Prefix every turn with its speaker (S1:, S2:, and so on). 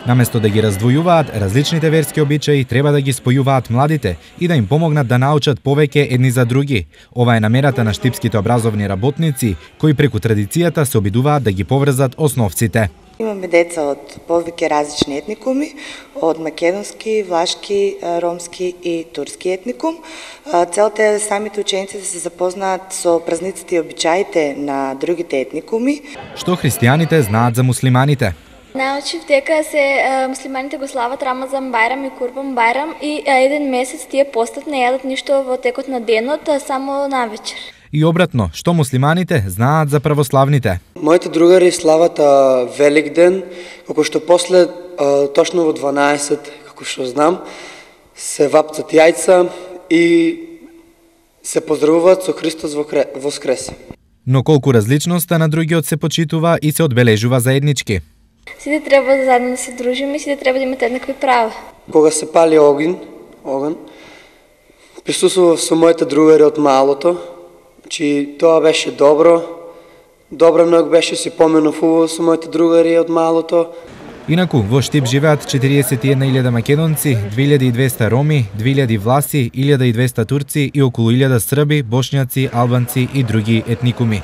S1: Наместо да ги раздвојуваат, различните верски обичаи треба да ги спојуваат младите и да им помогнат да научат повеќе едни за други. Ова е намерата на штипските образовни работници, кои преку традицијата се обидуваат да ги поврзат основците.
S2: Имаме деца од повеќе различни етникуми, од македонски, влашки, ромски и турски етникум. Целта е самите ученици да се запознаат со празниците и обичаите на другите етникуми.
S1: Што христијаните знаат за муслиманите?
S3: Научив дека муслиманите го слават Рамазан Байрам и Курбан Байрам и еден месец тие постат не јадат ништо во текот на денот, само навечер.
S1: И обратно, што муслиманите знаат за православните?
S4: Моите другари слават Великден, како што после точно во 12, како што знам, се вапцат јајца и се поздравуваат со Христос воскресе.
S1: Но колку различноста на другиот се почитува и се одбележува заеднички.
S3: Сите треба заедно да се дружиме и сите треба да имат еднакви права.
S4: Кога се пали оган, присуствував со моите другари од малото, че тоа беше добро. Добро многу беше, си поменав убаво со моите другари од малото.
S1: Инаку, во Штип живеат 41.000 македонци, 2.200 роми, 2.000 власи, 1.200 турци и околу 1.000 срби, бошњаци, албанци и други етникуми.